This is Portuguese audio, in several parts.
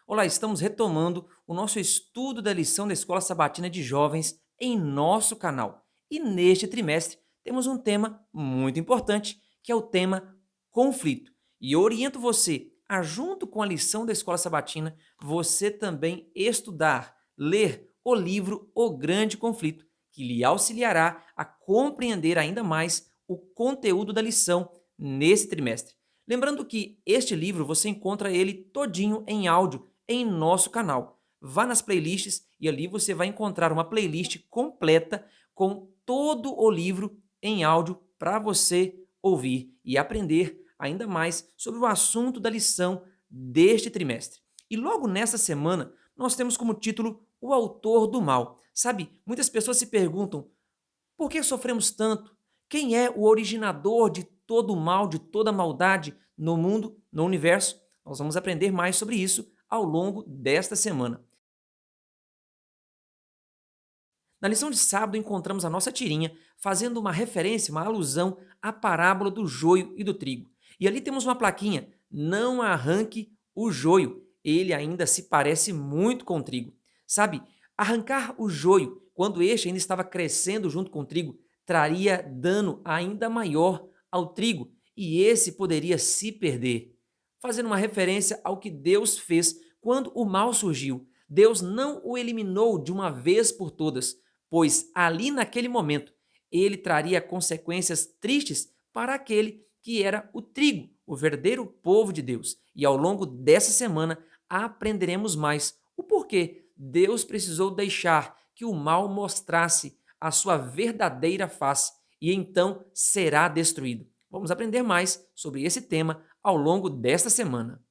Olá, estamos retomando o nosso estudo da lição da Escola Sabatina de Jovens em nosso canal. E neste trimestre temos um tema muito importante, que é o tema conflito. E eu oriento você a, junto com a lição da Escola Sabatina, você também estudar, ler o livro O Grande Conflito, que lhe auxiliará a compreender ainda mais o conteúdo da lição nesse trimestre. Lembrando que este livro você encontra ele todinho em áudio em nosso canal. Vá nas playlists e ali você vai encontrar uma playlist completa com todo o livro em áudio para você ouvir e aprender ainda mais sobre o assunto da lição deste trimestre. E logo nessa semana, nós temos como título O Autor do Mal. Sabe, muitas pessoas se perguntam: por que sofremos tanto? Quem é o originador de todo o mal, de toda a maldade no mundo, no universo? Nós vamos aprender mais sobre isso ao longo desta semana. Na lição de sábado, encontramos a nossa tirinha fazendo uma referência, uma alusão à parábola do joio e do trigo. E ali temos uma plaquinha: não arranque o joio, ele ainda se parece muito com o trigo. Sabe, arrancar o joio, quando este ainda estava crescendo junto com o trigo, traria dano ainda maior ao trigo e esse poderia se perder. Fazendo uma referência ao que Deus fez quando o mal surgiu. Deus não o eliminou de uma vez por todas, pois ali naquele momento ele traria consequências tristes para aquele que era o trigo, o verdadeiro povo de Deus. E ao longo dessa semana aprenderemos mais o porquê Deus precisou deixar que o mal mostrasse a sua verdadeira face e então será destruído. Vamos aprender mais sobre esse tema ao longo desta semana.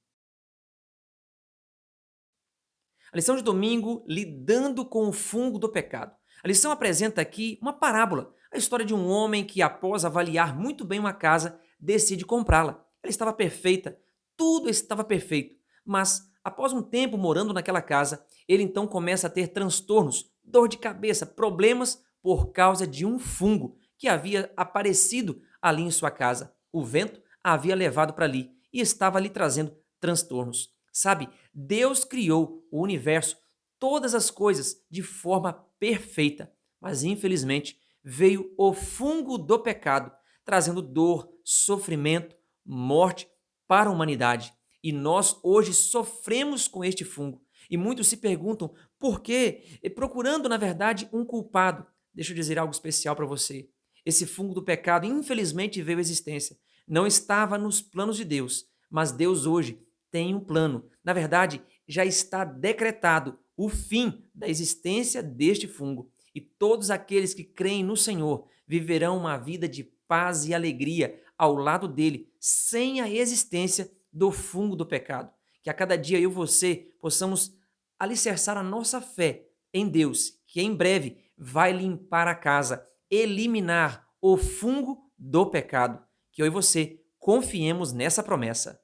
A lição de domingo, lidando com o fungo do pecado. A lição apresenta aqui uma parábola, a história de um homem que, após avaliar muito bem uma casa, decide comprá-la. Ela estava perfeita, tudo estava perfeito, mas após um tempo morando naquela casa, ele então começa a ter transtornos, dor de cabeça, problemas por causa de um fungo que havia aparecido ali em sua casa. O vento havia levado para ali e estava lhe trazendo transtornos. Sabe, Deus criou o universo, todas as coisas de forma perfeita, mas infelizmente veio o fungo do pecado, trazendo dor, sofrimento, morte para a humanidade. E nós hoje sofremos com este fungo. E muitos se perguntam por quê, e procurando na verdade um culpado. Deixa eu dizer algo especial para você. Esse fungo do pecado infelizmente veio à existência. Não estava nos planos de Deus, mas Deus hoje tem um plano. Na verdade, já está decretado o fim da existência deste fungo. E todos aqueles que creem no Senhor viverão uma vida de paz e alegria ao lado dele, sem a existência do fungo do pecado. Que a cada dia eu e você possamos alicerçar a nossa fé em Deus, que em breve vai limpar a casa, eliminar o fungo do pecado. Que eu e você confiemos nessa promessa.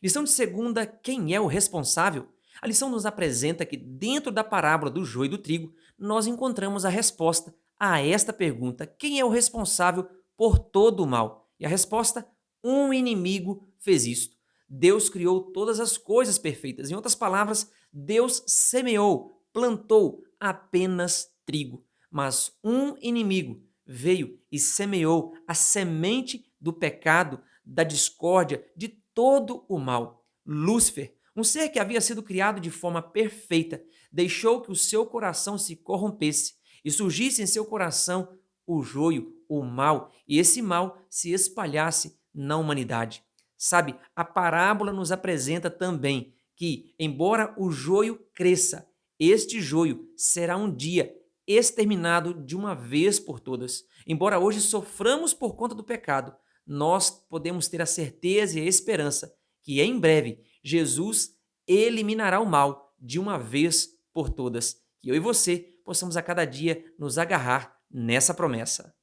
Lição de segunda, quem é o responsável? A lição nos apresenta que dentro da parábola do joio e do trigo, nós encontramos a resposta a esta pergunta: quem é o responsável por todo o mal? E a resposta: um inimigo fez isto. Deus criou todas as coisas perfeitas. Em outras palavras, Deus semeou, plantou apenas trigo. Mas um inimigo veio e semeou a semente do pecado, da discórdia, de todo o mal. Lúcifer, um ser que havia sido criado de forma perfeita, deixou que o seu coração se corrompesse e surgisse em seu coração o joio, o mal, e esse mal se espalhasse na humanidade. Sabe, a parábola nos apresenta também que, embora o joio cresça, este joio será um dia exterminado de uma vez por todas. Embora hoje soframos por conta do pecado, nós podemos ter a certeza e a esperança que em breve Jesus eliminará o mal de uma vez por todas. Que eu e você possamos a cada dia nos agarrar nessa promessa.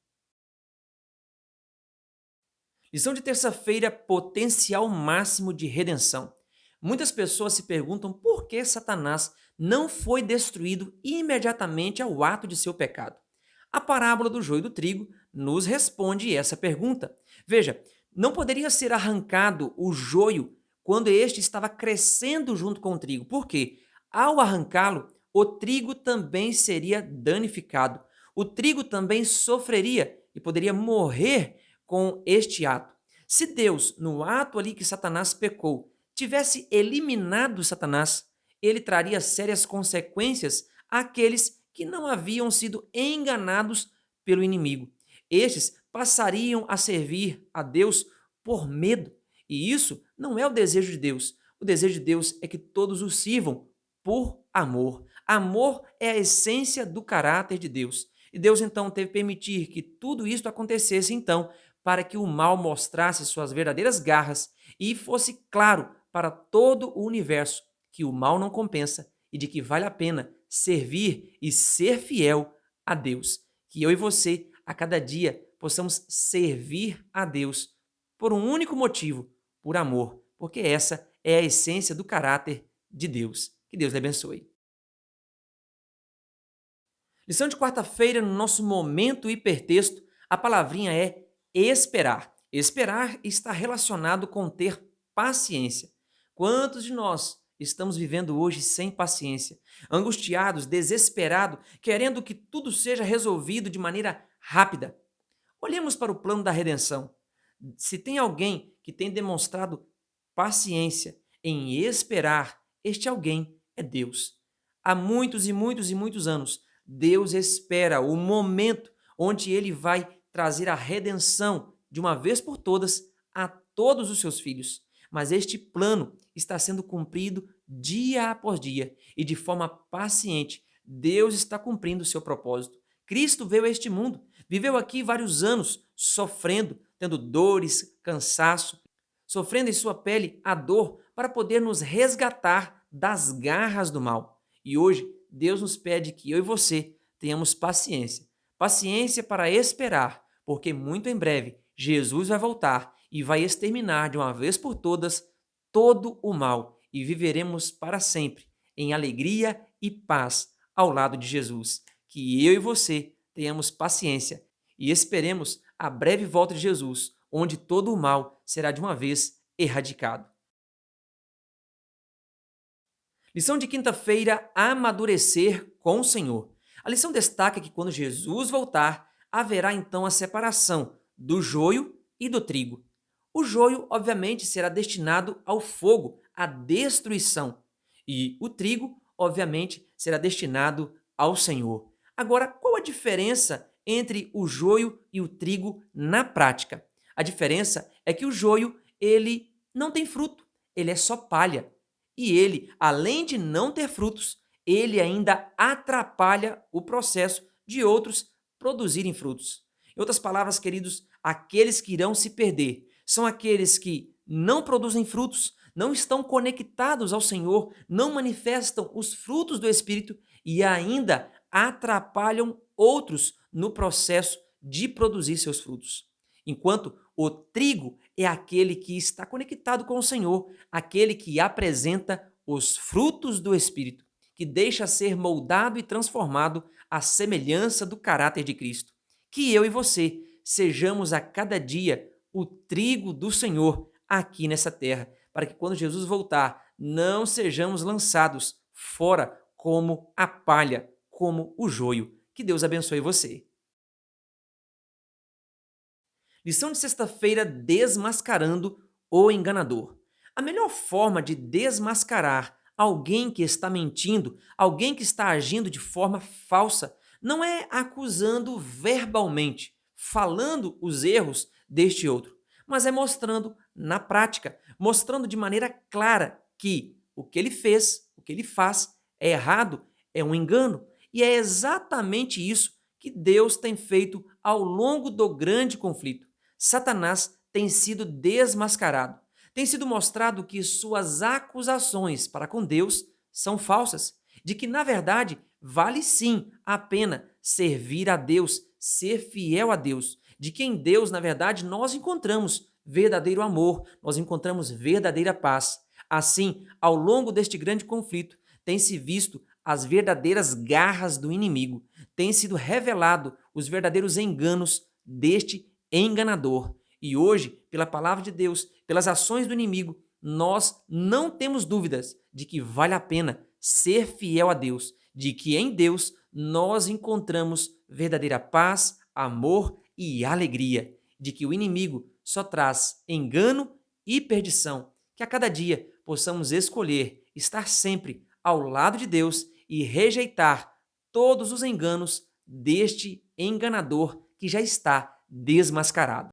Lição de terça-feira, potencial máximo de redenção. Muitas pessoas se perguntam por que Satanás não foi destruído imediatamente ao ato de seu pecado. A parábola do joio e do trigo nos responde essa pergunta. Veja, não poderia ser arrancado o joio quando este estava crescendo junto com o trigo. Por quê? Ao arrancá-lo, o trigo também seria danificado. O trigo também sofreria e poderia morrer com este ato. Se Deus, no ato ali que Satanás pecou, tivesse eliminado Satanás, ele traria sérias consequências àqueles que não haviam sido enganados pelo inimigo. Estes passariam a servir a Deus por medo. E isso não é o desejo de Deus. O desejo de Deus é que todos o sirvam por amor. Amor é a essência do caráter de Deus. E Deus então teve que permitir que tudo isso acontecesse então para que o mal mostrasse suas verdadeiras garras e fosse claro para todo o universo que o mal não compensa e de que vale a pena servir e ser fiel a Deus. Que eu e você, a cada dia, possamos servir a Deus por um único motivo, por amor, porque essa é a essência do caráter de Deus. Que Deus lhe abençoe. Lição de quarta-feira, no nosso momento hipertexto, a palavrinha é esperar. Esperar está relacionado com ter paciência. Quantos de nós estamos vivendo hoje sem paciência, angustiados, desesperados, querendo que tudo seja resolvido de maneira rápida? Olhemos para o plano da redenção. Se tem alguém que tem demonstrado paciência em esperar, este alguém é Deus. Há muitos e muitos e muitos anos, Deus espera o momento onde ele vai trazer a redenção de uma vez por todas a todos os seus filhos. Mas este plano está sendo cumprido dia após dia e de forma paciente. Deus está cumprindo o seu propósito. Cristo veio a este mundo, viveu aqui vários anos sofrendo, tendo dores, cansaço, sofrendo em sua pele a dor para poder nos resgatar das garras do mal. E hoje Deus nos pede que eu e você tenhamos paciência. Paciência para esperar, porque muito em breve Jesus vai voltar e vai exterminar de uma vez por todas todo o mal e viveremos para sempre em alegria e paz ao lado de Jesus. Que eu e você tenhamos paciência e esperemos a breve volta de Jesus, onde todo o mal será de uma vez erradicado. Lição de quinta-feira, amadurecer com o Senhor. A lição destaca que quando Jesus voltar, haverá então a separação do joio e do trigo. O joio, obviamente, será destinado ao fogo, à destruição, e o trigo, obviamente, será destinado ao Senhor. Agora, qual a diferença entre o joio e o trigo na prática? A diferença é que o joio, ele não tem fruto, ele é só palha. E ele, além de não ter frutos, ele ainda atrapalha o processo de outros produzirem frutos. Em outras palavras, queridos, aqueles que irão se perder são aqueles que não produzem frutos, não estão conectados ao Senhor, não manifestam os frutos do Espírito e ainda atrapalham outros no processo de produzir seus frutos. Enquanto o trigo é aquele que está conectado com o Senhor, aquele que apresenta os frutos do Espírito, que deixa ser moldado e transformado à semelhança do caráter de Cristo. Que eu e você sejamos a cada dia o trigo do Senhor aqui nessa terra, para que quando Jesus voltar, não sejamos lançados fora como a palha, como o joio. Que Deus abençoe você. Lição de sexta-feira, desmascarando o enganador. A melhor forma de desmascarar alguém que está mentindo, alguém que está agindo de forma falsa, não é acusando verbalmente, falando os erros deste outro, mas é mostrando na prática, mostrando de maneira clara que o que ele fez, o que ele faz é errado, é um engano. E é exatamente isso que Deus tem feito ao longo do grande conflito. Satanás tem sido desmascarado. Tem sido mostrado que suas acusações para com Deus são falsas, de que, na verdade, vale sim a pena servir a Deus, ser fiel a Deus, de que em Deus, na verdade, nós encontramos verdadeiro amor, nós encontramos verdadeira paz. Assim, ao longo deste grande conflito, tem-se visto as verdadeiras garras do inimigo, tem sido revelado os verdadeiros enganos deste enganador. E hoje, pela palavra de Deus, pelas ações do inimigo, nós não temos dúvidas de que vale a pena ser fiel a Deus, de que em Deus nós encontramos verdadeira paz, amor e alegria, de que o inimigo só traz engano e perdição, que a cada dia possamos escolher estar sempre ao lado de Deus e rejeitar todos os enganos deste enganador que já está desmascarado.